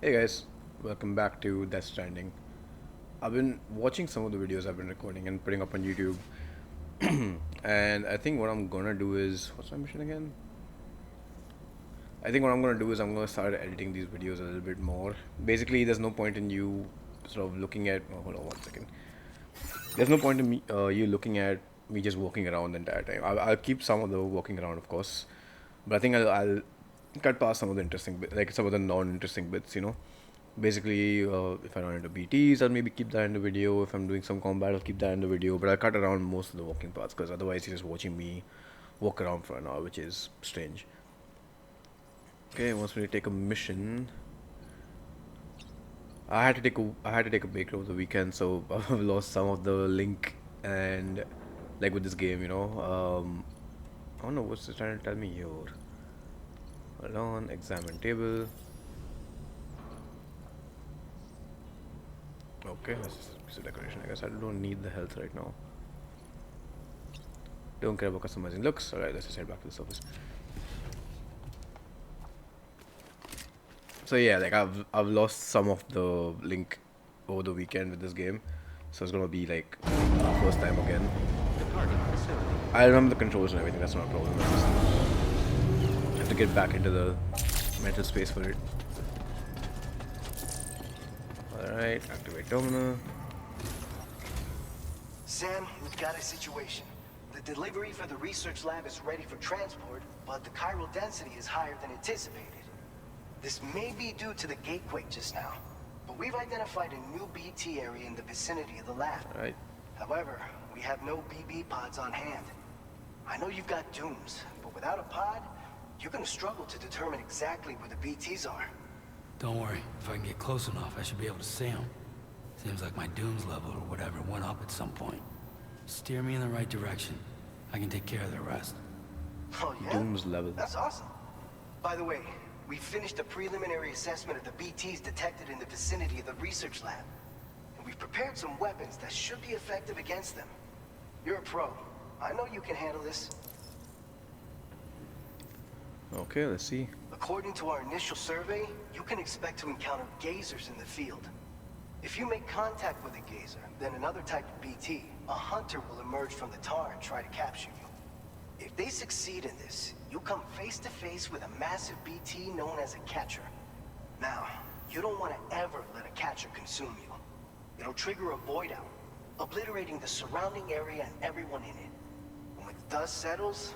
Hey guys, welcome back to Death Stranding. I've been watching some of the videos I've been recording and putting up on YouTube, and I think what I'm gonna do is what's my mission again? I think what I'm gonna do is I'm gonna start editing these videos a little bit more. Basically, there's no point in you sort of looking at. Oh, hold on one second. There's no point in you looking at me just walking around the entire time. I'll keep some of the walking around, of course, but I think I'll cut past some of the interesting like some of the non-interesting bits. Basically, if I run into BTs, I'll maybe keep that in the video. If I'm doing some combat, I'll keep that in the video. But I'll cut around most of the walking parts because otherwise you're just watching me walk around for an hour, which is strange. Okay, once we take a mission, I had to take a break over the weekend, so I've lost some of the link and like with this game. I don't know what's it trying to tell me here. Hold on, examine table. Okay, that's just a piece of decoration. I guess I don't need the health right now. Don't care about customizing looks. Alright, let's just head back to the surface. So yeah, like I've lost some of the link over the weekend with this game. So it's gonna be like first time again. I remember the controls and everything, that's not a problem. I just have to get back into the mental space for it. Alright, activate terminal. Sam, we've got a situation. The delivery for the research lab is ready for transport, but the chiral density is higher than anticipated. This may be due to the gatequake just now, but we've identified a new BT area in the vicinity of the lab. Alright. However, we have no BB pods on hand. I know you've got dooms, but without a pod, you're gonna struggle to determine exactly where the BTs are. Don't worry, if I can get close enough, I should be able to see them. Seems like my dunes level or whatever went up at some point. Steer me in the right direction. I can take care of the rest. Oh yeah? Doom's level. That's awesome. By the way, we finished a preliminary assessment of the BTs detected in the vicinity of the research lab. And we've prepared some weapons that should be effective against them. You're a pro. I know you can handle this. Okay, let's see. According to our initial survey, you can expect to encounter gazers in the field. If you make contact with a gazer, then another type of BT, a hunter will emerge from the tar and try to capture you. If they succeed in this, you'll come face to face with a massive BT known as a catcher. Now, you don't want to ever let a catcher consume you. It'll trigger a void out, obliterating the surrounding area and everyone in it. When the dust settles,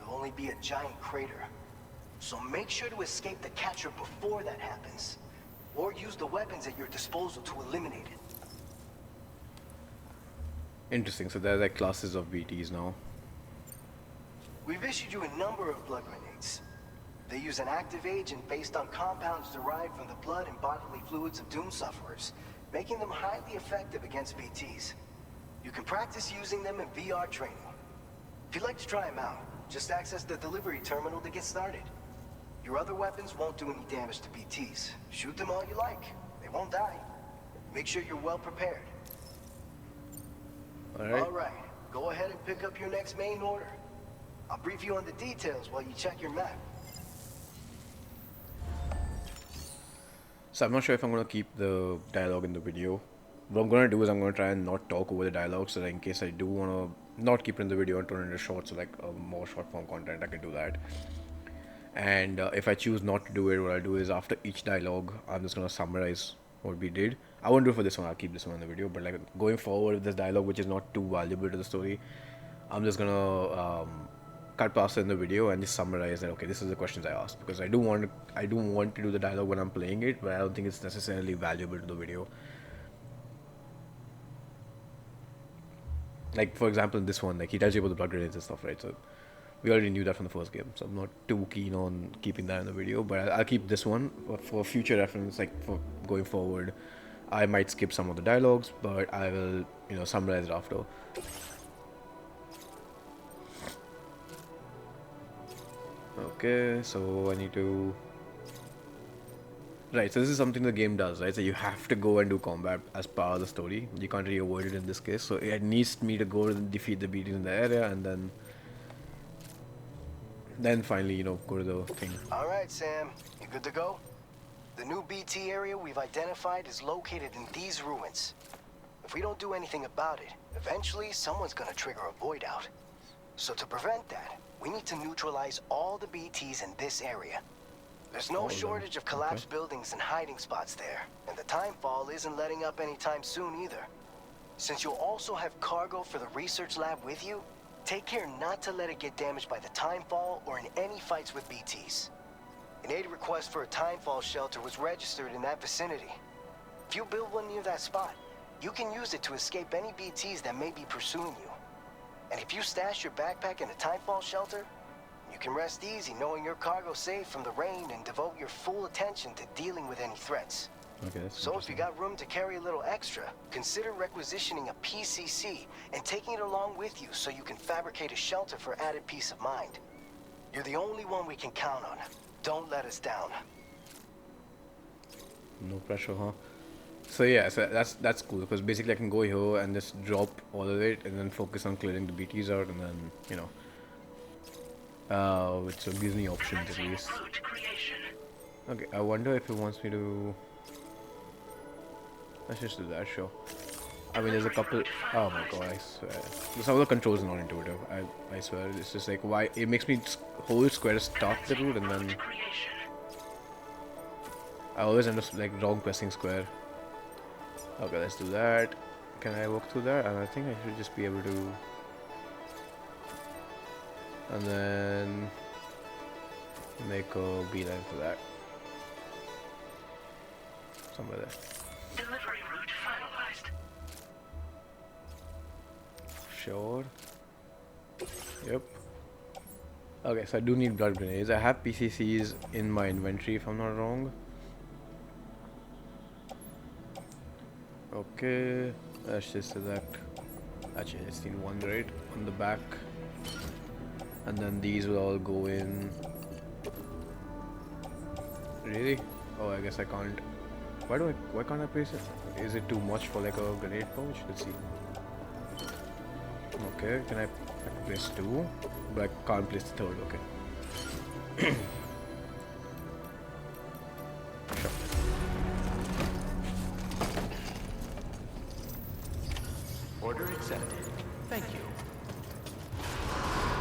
there'll only be a giant crater. So make sure to escape the catcher before that happens, or use the weapons at your disposal to eliminate it. Interesting, so there's like classes of BTs now. We've issued you a number of blood grenades. They use an active agent based on compounds derived from the blood and bodily fluids of Doom sufferers, making them highly effective against BTs. You can practice using them in VR training. If you'd like to try them out, just access the delivery terminal to get started. Your other weapons won't do any damage to BTs. Shoot them all you like. They won't die. Make sure you're well prepared. All right. Go ahead and pick up your next main order. I'll brief you on the details while you check your map. So I'm not sure if I'm gonna keep the dialogue in the video. What I'm gonna do is I'm gonna try and not talk over the dialogue, so that in case I do wanna not keep it in the video and turn it into shorts, so like more short form content, I can do that. And if I choose not to do it, what I'll do is after each dialogue, I'm just gonna summarize what we did. I won't do it for this one. I'll keep this one in the video. But like going forward with this dialogue, which is not too valuable to the story, I'm just gonna cut past it in the video and just summarize that. Okay, this is the questions I asked, because I do want to do the dialogue when I'm playing it, but I don't think it's necessarily valuable to the video. Like for example, in this one, like he tells you about the blood grenades and stuff, right? So we already knew that from the first game, so I'm not too keen on keeping that in the video. But I'll keep this one for future reference, like for going forward. I might skip some of the dialogues, but I will, summarize it after. Okay, so I need to... Right, so this is something the game does, right? So you have to go and do combat as part of the story. You can't really avoid it in this case. So it needs me to go and defeat the BTs in the area, and then finally, go to the thing. All right, Sam. You good to go? The new BT area we've identified is located in these ruins. If we don't do anything about it, eventually someone's gonna trigger a void out. So to prevent that, we need to neutralize all the BTs in this area. There's no shortage of collapsed buildings and hiding spots there, and the Timefall isn't letting up anytime soon either. Since you'll also have cargo for the research lab with you, take care not to let it get damaged by the Timefall or in any fights with BTs. An aid request for a Timefall shelter was registered in that vicinity. If you build one near that spot, you can use it to escape any BTs that may be pursuing you. And if you stash your backpack in a Timefall shelter, you can rest easy knowing your cargo's safe from the rain and devote your full attention to dealing with any threats. Okay, that's So if you got room to carry a little extra, consider requisitioning a PCC and taking it along with you so you can fabricate a shelter for added peace of mind. You're the only one we can count on. Don't let us down. No pressure, huh? So yeah, so that's cool because basically I can go here and just drop all of it and then focus on clearing the BTs out and then, you know, which so gives me options at least. Okay, I wonder if it wants me to. Let's just do that, sure. I mean, there's a couple. Oh my god, I swear. Some of the controls are not intuitive. I swear, it's just like why it makes me hold square to start the route and then I always end up like wrong pressing square. Okay, let's do that. Can I walk through that? And I think I should just be able to. And then make a beeline for that. Somewhere there. Delivery route finalized. Sure. Yep. Okay, so I do need blood grenades. I have PCCs in my inventory if I'm not wrong. Okay, let's just select. Actually, I just need one right on the back. And then these will all go in. Really? Oh, I guess I can't. Why can't I place it? Is it too much for like a grenade pouch? Let's see. Okay, can I place two? But I can't place the third, okay. Sure. Order accepted. Thank you.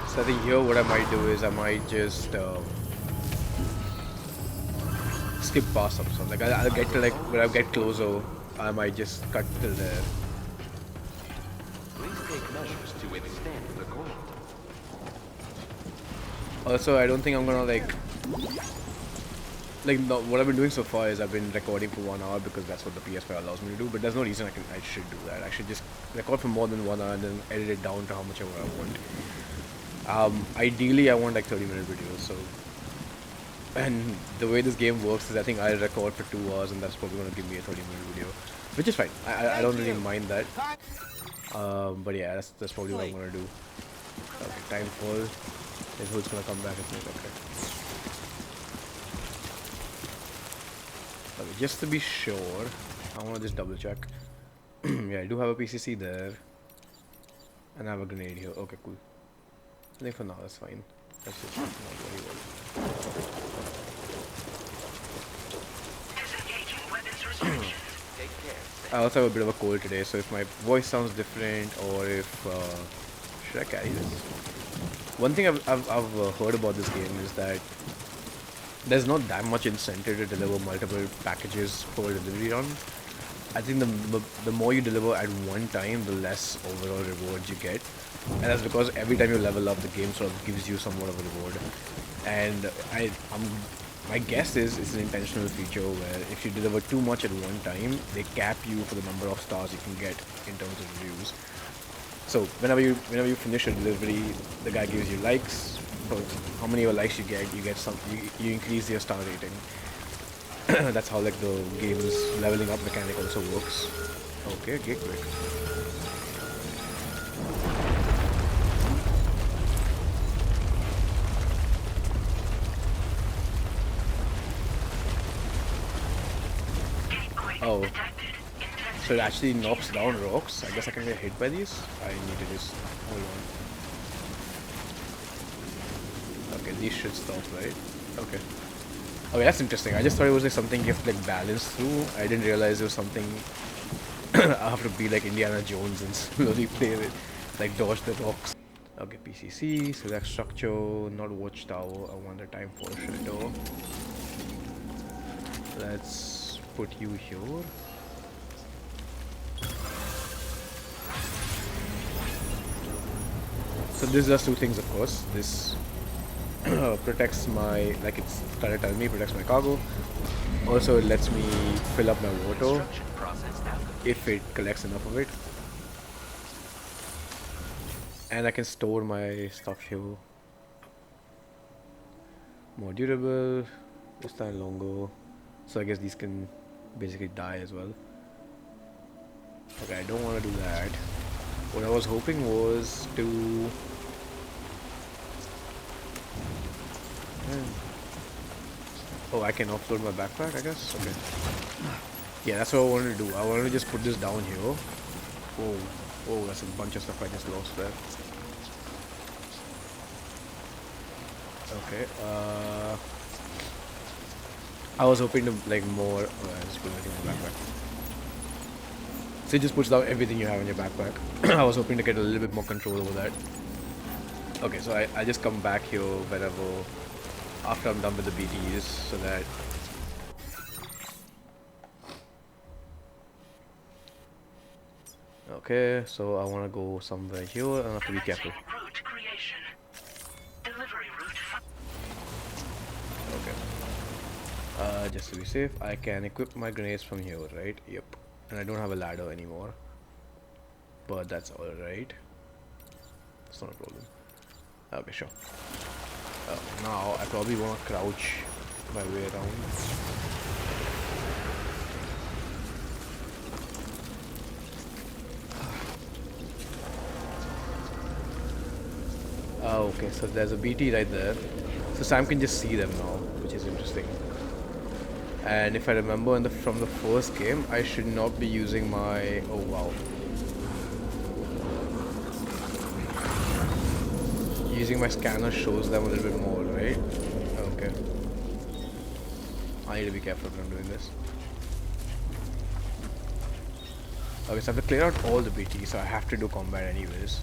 So I think here what I might do is I might just skip past some stuff. Like I'll get to like when I get closer, I might just cut till there. Please take measures to withstand the cold. Also, I don't think I'm gonna like no, what I've been doing so far is I've been recording for 1 hour because that's what the PS5 allows me to do. But there's no reason I should do that. I should just record for more than 1 hour and then edit it down to how much ever I want. Ideally, I want like 30-minute videos. So, and the way this game works is I think I'll record for 2 hours and that's probably gonna give me a 30-minute video, which is fine. I don't really mind that. But yeah, that's probably what I'm gonna do. Okay, Timefall. Is who's gonna come back and say okay. Okay, just to be sure, I want to just double check. Yeah, I do have a PCC there, and I have a grenade here. Okay, cool. I think for now that's fine. That's just not very well. Disengaging weapons restrictions. Take care. I also have a bit of a cold today, so if my voice sounds different, or if should I carry this? One thing I've heard about this game is that there's not that much incentive to deliver multiple packages per delivery run. I think the more you deliver at one time, the less overall rewards you get, and that's because every time you level up, the game sort of gives you somewhat of a reward. And my guess is it's an intentional feature where if you deliver too much at one time, they cap you for the number of stars you can get in terms of reviews. So whenever you finish a delivery, the guy gives you likes. So how many likes you get some. You increase your star rating. That's how like the game's leveling up mechanic also works. Okay, get quick. Oh. So it actually knocks down rocks. I guess I can get hit by these. I need to just hold on. Okay, these should stop, right? Okay. Okay, that's interesting. I just thought it was like something you have to like balance through. I didn't realize it was something I have to be like Indiana Jones and slowly play with, like dodge the rocks. Okay, PCC, select structure, not watchtower. I want a Timefall shadow. Let's put you here. So this does two things, of course. This protects my, like it's trying to tell me, protects my cargo. Also, it lets me fill up my water Construction process now complete. if it collects enough of it. And I can store my stuff here. More durable, this time longer. So I guess these can basically die as well. Okay, I don't want to do that. What I was hoping was to... Oh, I can offload my backpack, I guess? Okay. Yeah, that's what I wanted to do. I wanted to just put this down here. Whoa. Whoa, that's a bunch of stuff I just lost there. Okay, I was hoping to like more... Oh, I just put everything in my backpack. So it just puts down everything you have in your backpack. I was hoping to get a little bit more control over that. Okay, so I just come back here whenever, after I'm done with the BTs, so that... Okay, so I want to go somewhere here and I have to be careful. Route creation. Delivery route. Okay. Just to be safe, I can equip my grenades from here, right? Yep. And I don't have a ladder anymore. But that's alright. It's not a problem. Okay, sure. Now I probably want to crouch my way around. Okay, so there's a BT right there. So Sam can just see them now, which is interesting. And if I remember from the first game, I should not be using my... Oh wow. Using my scanner shows them a little bit more, right? Okay. I need to be careful when I'm doing this. Okay, so I have to clear out all the BTs, so I have to do combat anyways.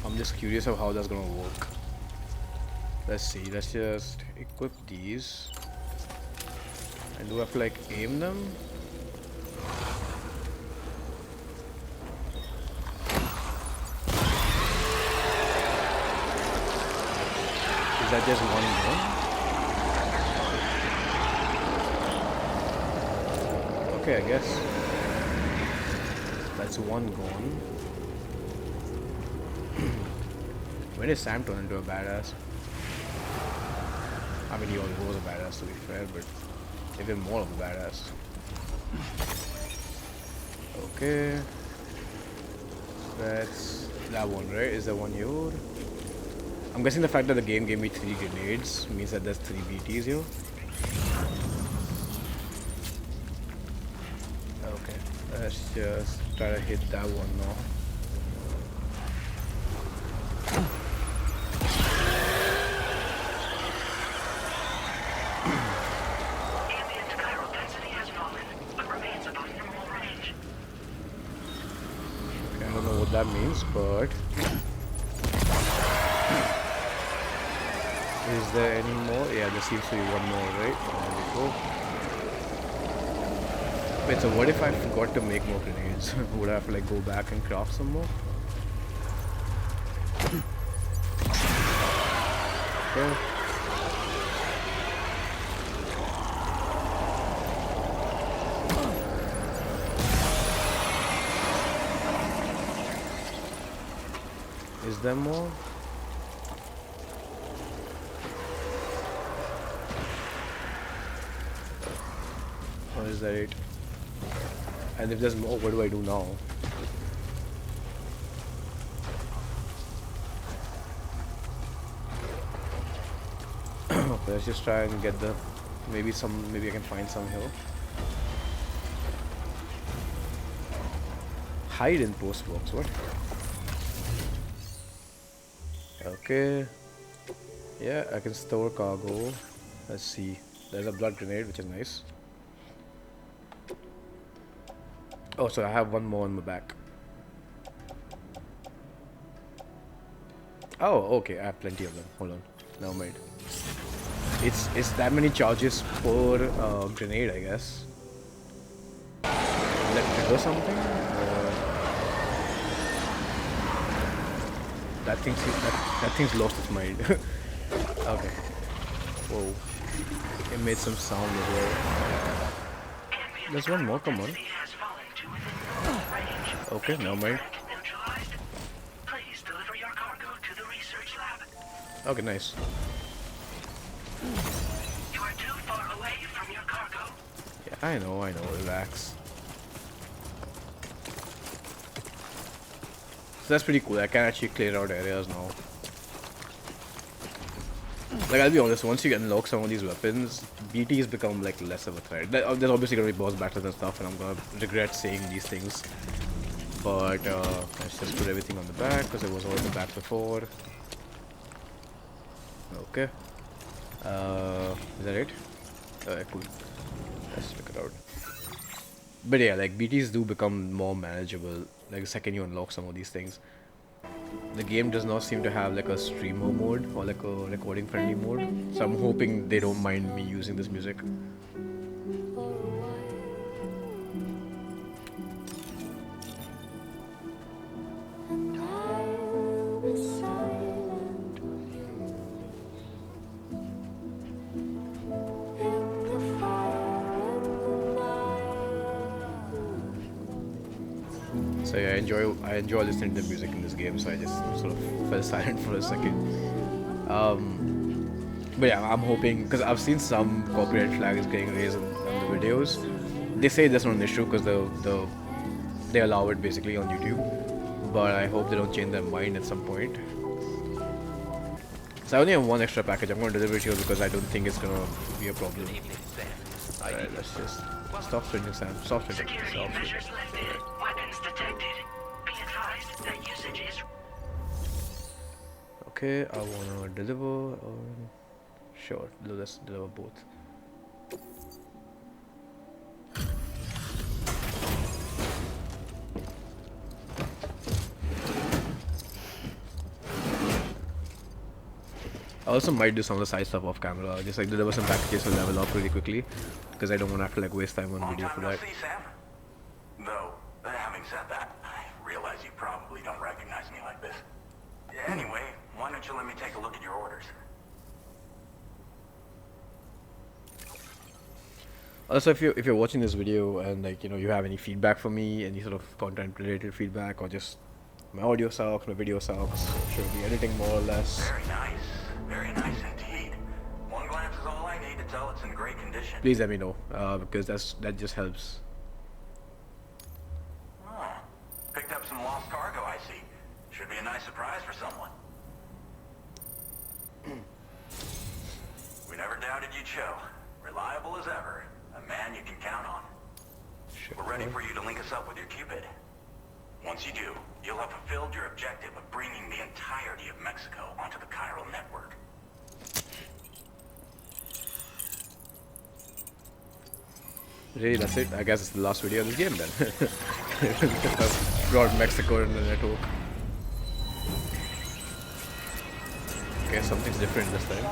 I'm just curious of how that's gonna work. Let's see, let's just equip these. And do I have to like aim them? Is that just one gun? Okay, I guess. That's one gone. When did Sam turn into a badass? I mean, he always was a badass to be fair, but even more of a badass. Okay. That's that one, right? Is that one here? I'm guessing the fact that the game gave me 3 grenades means that there's 3 BTs here. Okay. Let's just try to hit that one now. Ambient chiral density has fallen, but remains above normal range. Okay, I don't know what that means, but... Is there any more? Yeah, there seems to be one more, right? There we go. Wait, so what if I forgot to make more grenades? Would I have to like go back and craft some more? Okay. Is there more? Or is that it? And if there's more, what do I do now? Okay, let's just try and get the... Maybe I can find some here. Hide in post works, what? Okay. Yeah, I can store cargo. Let's see. There's a blood grenade, which is nice. Oh, so I have one more on my back. Oh, okay. I have plenty of them. Hold on. Never mind. It's that many charges per grenade, I guess. Let me trigger something. That thing's lost its mind. Okay. Whoa. It made some sound as well. There's one more. Come on. Okay, never mind. Please deliver your cargo to the research lab. Okay, nice. You are too far away from your cargo. Yeah, I know. Relax. So that's pretty cool. I can actually clear out areas now. Like, I'll be honest, once you unlock some of these weapons, BTs become like less of a threat. There's obviously gonna be boss battles and stuff, and I'm gonna regret saying these things. But let's just put everything on the back because it was all on the back before. Okay. Is that it? Cool. Let's check it out. But yeah, like BTs do become more manageable like the second you unlock some of these things. The game does not seem to have like a streamer mode or like a recording friendly mode, so I'm hoping they don't mind me using this music. So yeah, I enjoy listening to the music in this game, so I just sort of fell silent for a second. But yeah, I'm hoping, because I've seen some copyright flags getting raised on the videos. They say that's not an issue because they allow it basically on YouTube, but I hope they don't change their mind at some point. So I only have one extra package. I'm going to deliver it here because I don't think it's going to be a problem. Alright, let's just stop swinging, Sam. Stop swinging. Security measures lifted. Weapons detected. Be advised that usage is... Okay, I want to deliver. Sure, let's deliver both. I also might do some of the side stuff off camera, just like deliver some packages to level up really quickly, because I don't want to have to like waste time on video for that. See, Sam? Though, having said that, I realize you probably don't recognize me like this. Anyway, why don't you let me take a look at your orders? Also, if you're watching this video and like you have any feedback for me, any sort of content related feedback, or just my audio sucks, my video sucks, should I be editing more or less? Very nice indeed. One glance is all I need to tell it's in great condition. Please let me know, because that just helps. Oh, picked up some lost cargo, I see. Should be a nice surprise for someone. We never doubted you'd show. Reliable as ever. A man you can count on. Sure. We're ready for you to link us up with your Cupid. Once you do, you'll have fulfilled your objective of bringing the entirety of Mexico onto the chiral network. Really, that's it? I guess it's the last video of this game then. I've brought Mexico in the network. Okay, something's different this time.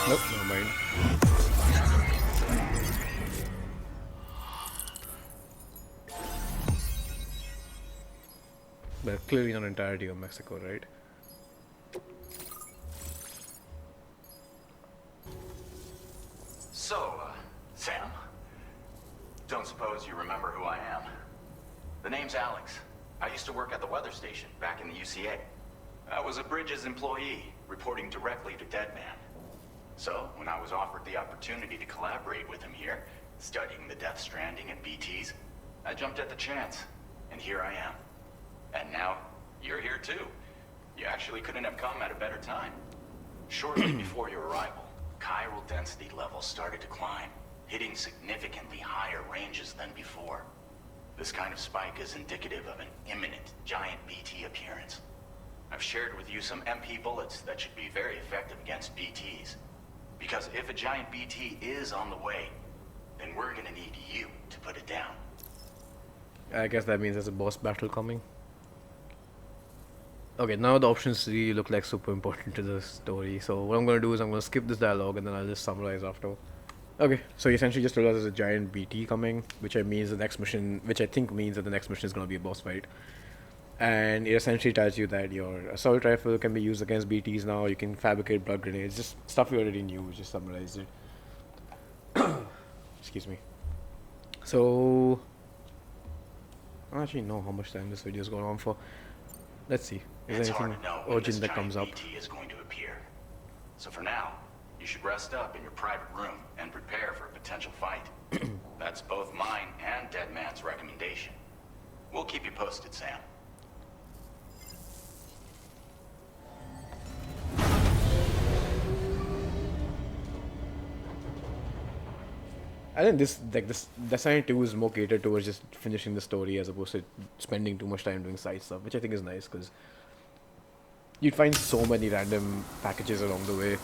Nope, never mind. But clearly not entirety of Mexico, right? So, Sam, don't suppose you remember who I am? The name's Alex. I used to work at the weather station back in the UCA. I was a Bridges employee, reporting directly to Deadman. So, when I was offered the opportunity to collaborate with him here, studying the Deathstranding and BTs, I jumped at the chance, and here I am. And now, you're here too. You actually couldn't have come at a better time. Shortly before your arrival, chiral density levels started to climb, hitting significantly higher ranges than before. This kind of spike is indicative of an imminent giant BT appearance. I've shared with you some MP bullets that should be very effective against BTs. Because if a giant BT is on the way, then we're gonna need you to put it down. I guess that means there's a boss battle coming. Okay, now the options really look like super important to the story. So what I'm gonna do is I'm gonna skip this dialogue and then I'll just summarize after. Okay, so you essentially just told us there's a giant BT coming, which I think means that the next mission is gonna be a boss fight. And it essentially tells you that your assault rifle can be used against BTs now. You can fabricate blood grenades, just stuff we already knew. We just summarized it. Excuse me. So I don't actually know how much time this video is going on for. Let's see. Is It's there hard anything to know when this urgent that comes up? giant BT is going to appear. So for now, you should rest up in your private room and prepare for a potential fight. That's both mine and Deadman's recommendation. We'll keep you posted, Sam. I think this Design 2 is more catered towards just finishing the story as opposed to spending too much time doing side stuff, which I think is nice because you'd find so many random packages along the way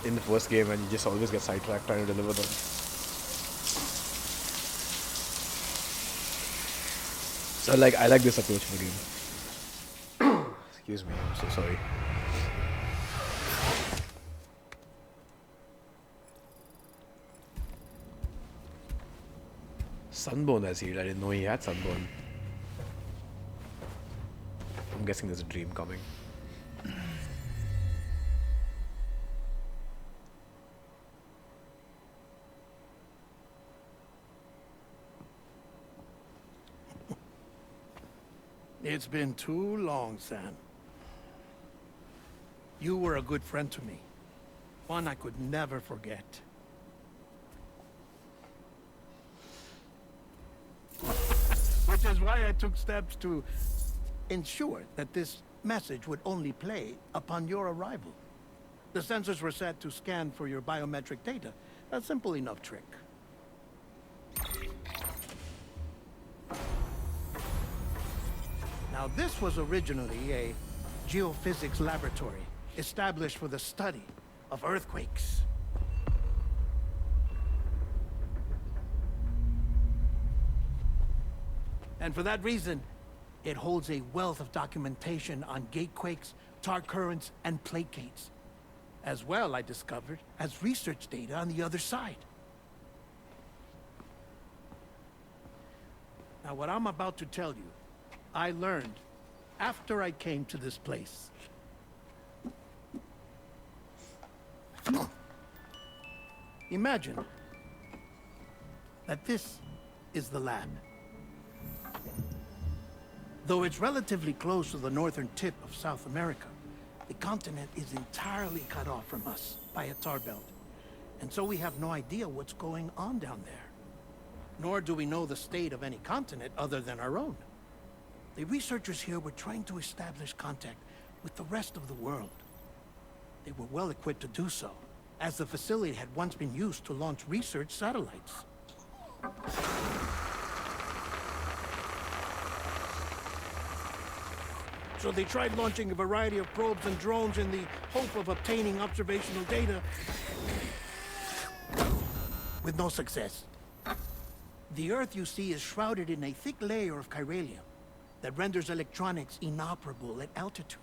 in the first game and you just always get sidetracked trying to deliver them. So I like this approach for the game. Excuse me, I'm so sorry. Sunburn has healed. I didn't know he had sunburn. I'm guessing there's a dream coming. It's been too long, Sam. You were a good friend to me. One I could never forget. Which is why I took steps to ensure that this message would only play upon your arrival. The sensors were set to scan for your biometric data. A simple enough trick. Now, this was originally a geophysics laboratory established for the study of earthquakes. And for that reason, it holds a wealth of documentation on gatequakes, tar currents, and placates. As well, I discovered, as research data on the other side. Now, what I'm about to tell you, I learned after I came to this place. Imagine that this is the lab. Though it's relatively close to the northern tip of South America, the continent is entirely cut off from us by a tar belt. And so we have no idea what's going on down there. Nor do we know the state of any continent other than our own. The researchers here were trying to establish contact with the rest of the world. They were well equipped to do so, as the facility had once been used to launch research satellites. So they tried launching a variety of probes and drones in the hope of obtaining observational data, with no success. The Earth, you see, is shrouded in a thick layer of chiralium that renders electronics inoperable at altitude.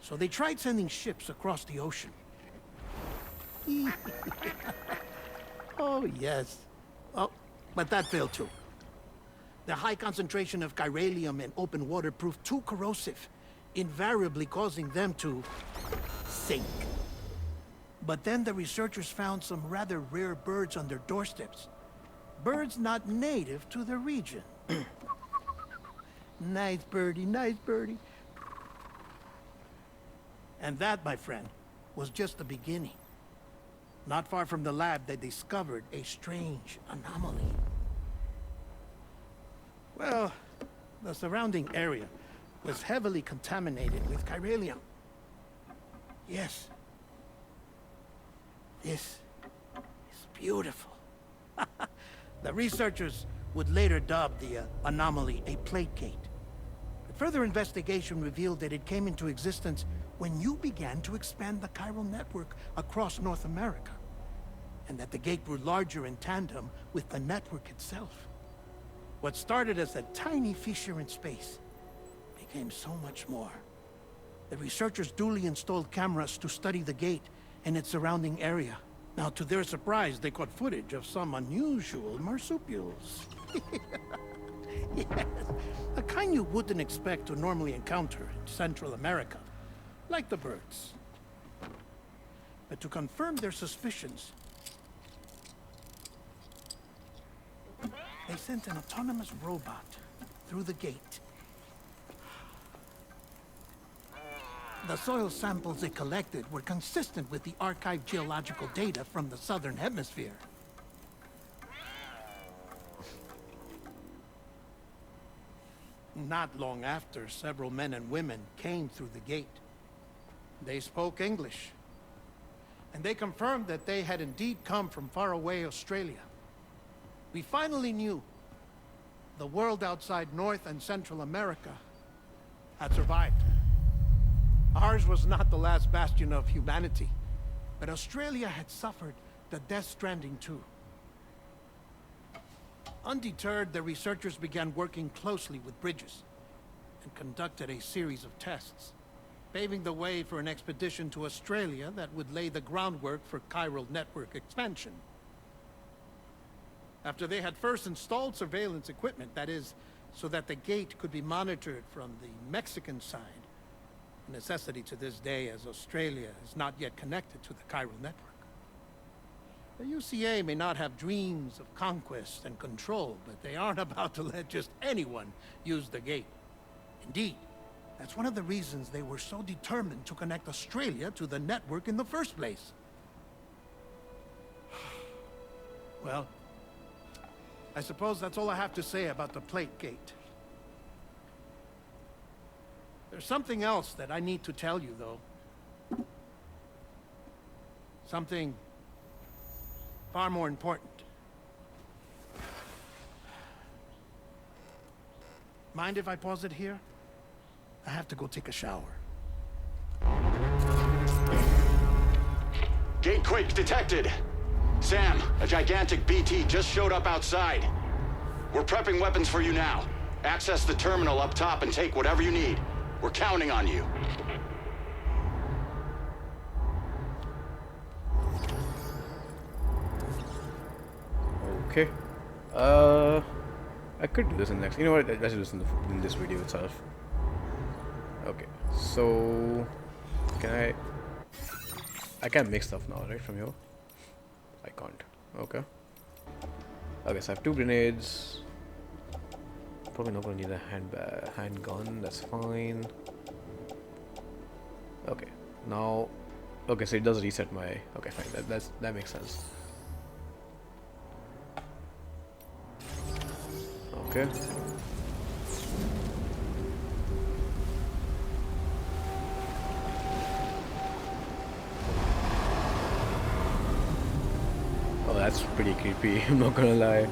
So they tried sending ships across the ocean. Oh, yes. Oh, but that failed too. The high concentration of chiralium in open water proved too corrosive, invariably causing them to sink. But then the researchers found some rather rare birds on their doorsteps. Birds not native to the region. Nice birdie, nice birdie. And that, my friend, was just the beginning. Not far from the lab, they discovered a strange anomaly. Well, the surrounding area was heavily contaminated with chiralium. Yes. This is beautiful. The researchers would later dub the anomaly a plate gate. But Further investigation revealed that it came into existence when you began to expand the chiral network across North America, and that the gate grew larger in tandem with the network itself. What started as a tiny fissure in space became so much more. The researchers duly installed cameras to study the gate and its surrounding area. Now, to their surprise, they caught footage of some unusual marsupials. Yes, a kind you wouldn't expect to normally encounter in Central America, like the birds. But to confirm their suspicions, they sent an autonomous robot through the gate. The soil samples it collected were consistent with the archived geological data from the southern hemisphere. Not long after, several men and women came through the gate. They spoke English, and they confirmed that they had indeed come from faraway Australia. We finally knew the world outside North and Central America had survived. Ours was not the last bastion of humanity, but Australia had suffered the death stranding too. Undeterred, the researchers began working closely with Bridges and conducted a series of tests, paving the way for an expedition to Australia that would lay the groundwork for chiral network expansion. After they had first installed surveillance equipment, that is, so that the gate could be monitored from the Mexican side, a necessity to this day as Australia is not yet connected to the chiral network. The UCA may not have dreams of conquest and control, but they aren't about to let just anyone use the gate. Indeed, that's one of the reasons they were so determined to connect Australia to the network in the first place. Well, I suppose that's all I have to say about the plate gate. There's something else that I need to tell you, though. Something far more important. Mind if I pause it here? I have to go take a shower. Gate quake detected. Sam, a gigantic BT just showed up outside. We're prepping weapons for you now. Access the terminal up top and take whatever you need. We're counting on you. Okay. I could do this in next. You know what? Let's do this in this video itself. Okay. So, can I can't make stuff now, right? From here, I can't. Okay. Okay. So I have 2 grenades. Probably not gonna need a handgun. That's fine. Okay. Now, okay. So it does reset my. Okay, fine. That makes sense. Okay. Oh, that's pretty creepy. I'm not gonna lie.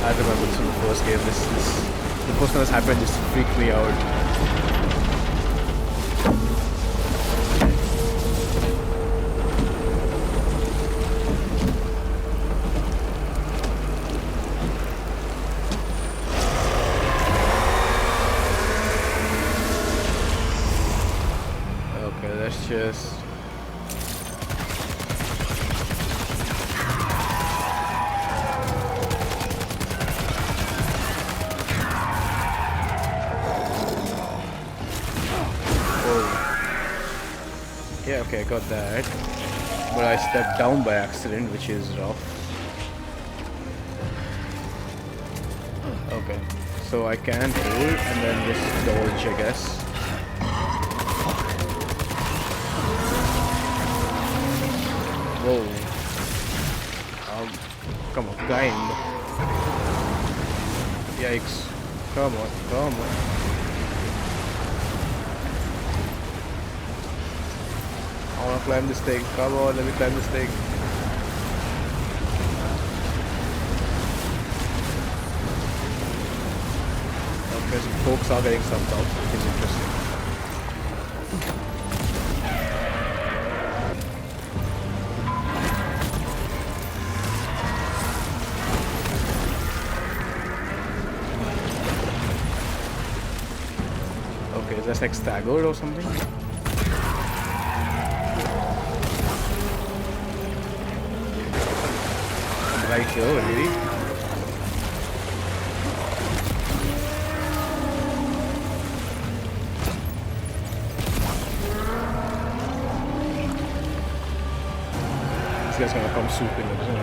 I remember this from the first game. The first time this happened just freaked me out. Okay, let's just. Yeah, okay, I got that. But I stepped down by accident, which is rough. Okay, so I can hold and then just dodge, I guess. Whoa. Come on, grind. Yikes. Come on, come on. I wanna climb this thing. Come on, let me climb this thing. Okay, some folks are getting subbed out, which is interesting. Okay, is that like staggered or something? I'm right here, really? This guy's gonna come swooping in, isn't it?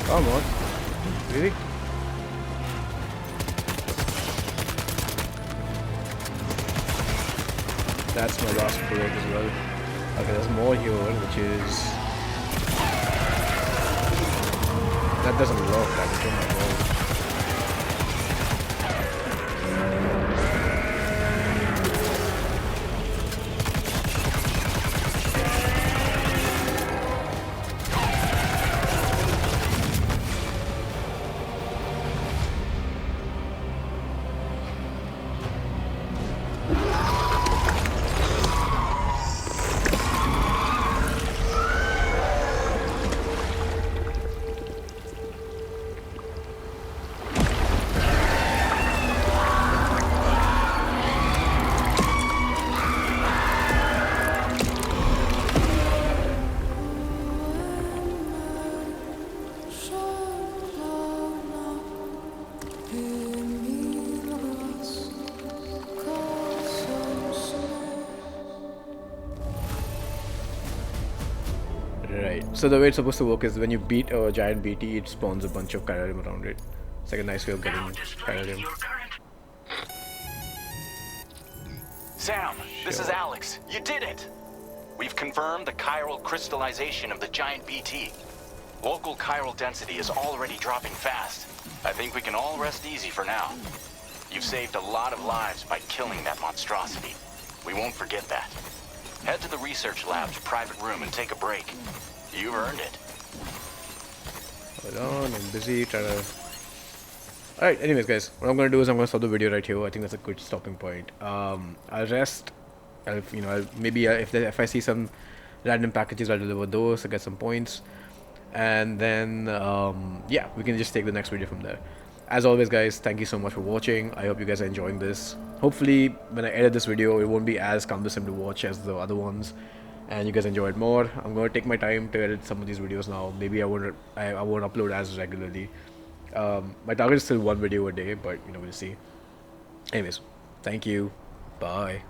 Come on. Really? That's my last bullet as well. Okay, there's more here, which is... That doesn't look like it. Oh my god. Right. So the way it's supposed to work is when you beat a giant BT, it spawns a bunch of Kyrium around it. It's like a nice way of getting Kyrium. Sam, this is Alex. You did it! We've confirmed the chiral crystallization of the giant BT. Local chiral density is already dropping fast. I think we can all rest easy for now. You've saved a lot of lives by killing that monstrosity. We won't forget that. Head to the research lab's private room and take a break. You've earned it. Hold on, I'm busy trying to... Alright, anyways guys, what I'm going to do is I'm going to stop the video right here. I think that's a good stopping point. I'll rest. If I see some random packages, I'll deliver those to get some points. And then, yeah, we can just take the next video from there. As always guys, thank you so much for watching. I hope you guys are enjoying this. Hopefully when I edit this video, it won't be as cumbersome to watch as the other ones, and you guys enjoy it more. I'm going to take my time to edit some of these videos now. Maybe I won't upload as regularly. My target is still one video a day, but you know, we'll see. Anyways, thank you. Bye.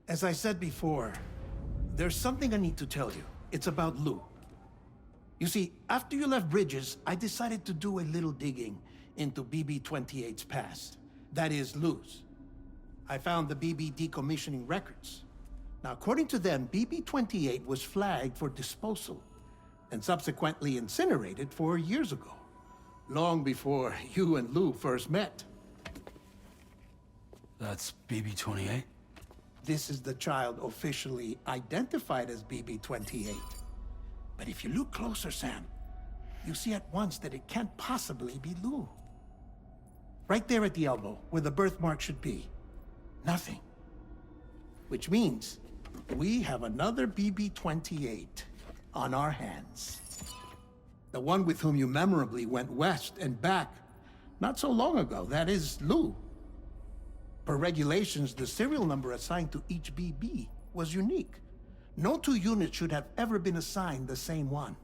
As I said before, there's something I need to tell you. It's about Lou. You see, after you left Bridges, I decided to do a little digging into BB-28's past. That is, Lou's. I found the BB decommissioning records. Now, according to them, BB-28 was flagged for disposal and subsequently incinerated 4 years ago, long before you and Lou first met. That's BB-28? This is the child officially identified as BB-28. But if you look closer, Sam, you see at once that it can't possibly be Lou. Right there at the elbow, where the birthmark should be. Nothing. Which means we have another BB-28 on our hands. The one with whom you memorably went west and back not so long ago, that is Lou. Per regulations, the serial number assigned to each BB was unique. No two units should have ever been assigned the same one.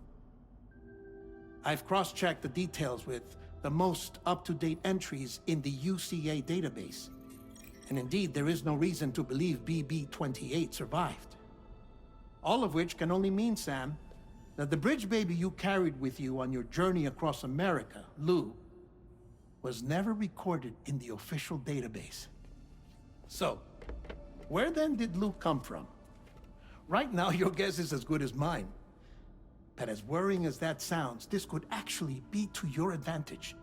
I've cross-checked the details with the most up-to-date entries in the UCA database. And indeed, there is no reason to believe BB-28 survived. All of which can only mean, Sam, that the bridge baby you carried with you on your journey across America, Lou, was never recorded in the official database. So, where then did Lou come from? Right now, your guess is as good as mine. But as worrying as that sounds, this could actually be to your advantage,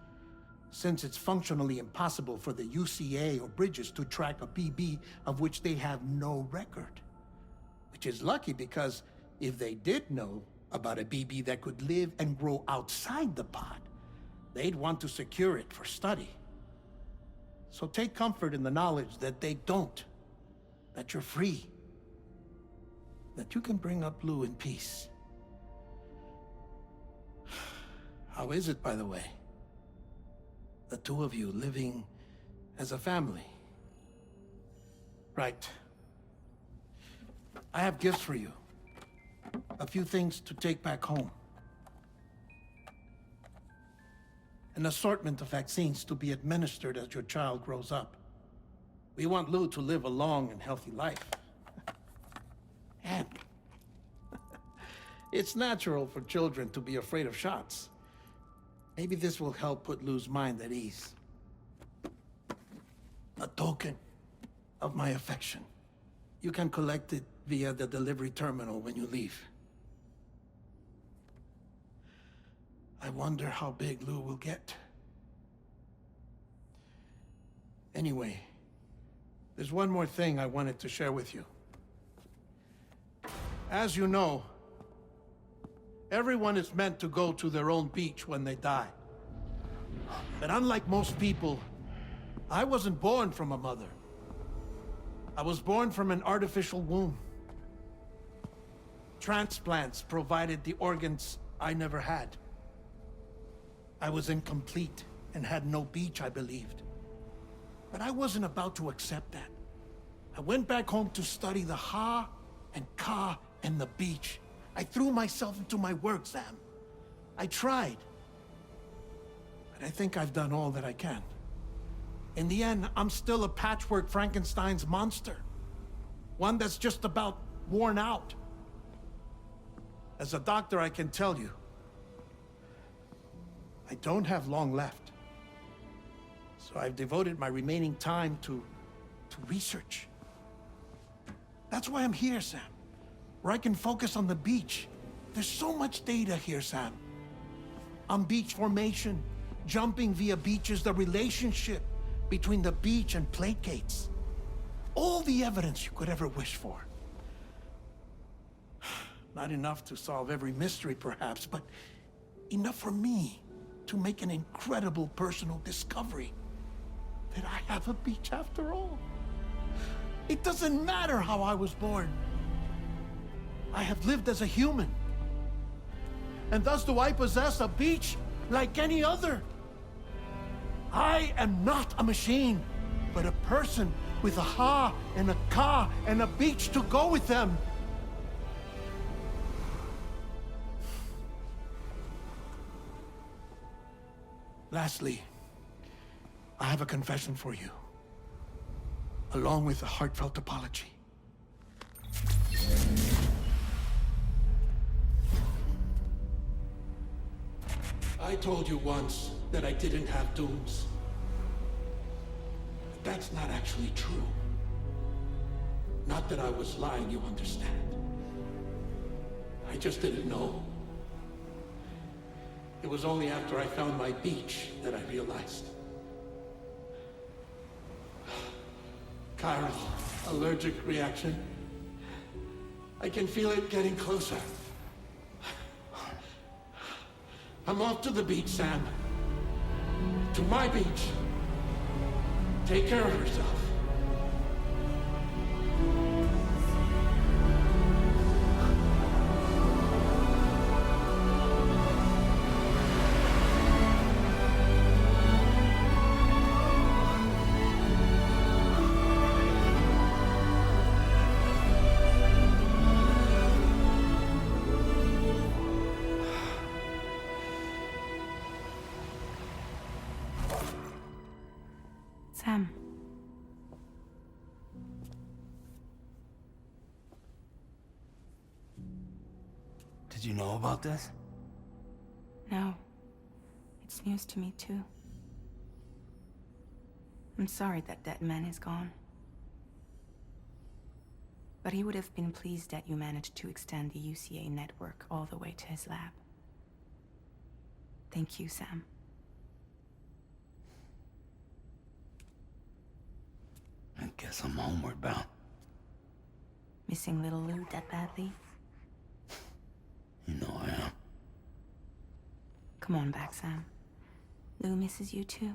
since it's functionally impossible for the UCA or Bridges to track a BB of which they have no record. Which is lucky, because if they did know about a BB that could live and grow outside the pod, they'd want to secure it for study. So take comfort in the knowledge that they don't, that you're free, that you can bring up Lou in peace. How is it, by the way? The two of you living as a family? Right. I have gifts for you. A few things to take back home. An assortment of vaccines to be administered as your child grows up. We want Lou to live a long and healthy life. And it's natural for children to be afraid of shots. Maybe this will help put Lou's mind at ease. A token of my affection. You can collect it via the delivery terminal when you leave. I wonder how big Lou will get. Anyway, there's one more thing I wanted to share with you. As you know, everyone is meant to go to their own beach when they die. But unlike most people, I wasn't born from a mother. I was born from an artificial womb. Transplants provided the organs I never had. I was incomplete and had no beach, I believed. But I wasn't about to accept that. I went back home to study the Ha and Ka and the beach. I threw myself into my work, Sam. I tried. But I think I've done all that I can. In the end, I'm still a patchwork Frankenstein's monster. One that's just about worn out. As a doctor, I can tell you, I don't have long left. So I've devoted my remaining time to research. That's why I'm here, Sam. Where I can focus on the beach. There's so much data here, Sam. On beach formation, jumping via beaches, the relationship between the beach and plate gates. All the evidence you could ever wish for. Not enough to solve every mystery, perhaps, but enough for me to make an incredible personal discovery. That I have a beach after all. It doesn't matter how I was born. I have lived as a human. And thus do I possess a beach like any other. I am not a machine, but a person with a Ha and a Ka and a beach to go with them. Lastly, I have a confession for you, along with a heartfelt apology. I told you once that I didn't have dooms. But that's not actually true. Not that I was lying, you understand. I just didn't know. It was only after I found my beach that I realized. Chiral allergic reaction. I can feel it getting closer. I'm off to the beach, Sam. To my beach. Take care of yourself. Sam. Did you know about this? No. It's news to me, too. I'm sorry that Deadman is gone. But he would have been pleased that you managed to extend the UCA network all the way to his lab. Thank you, Sam. I guess I'm homeward bound. Missing little Lou that badly? You know I am. Come on back, Sam. Lou misses you too.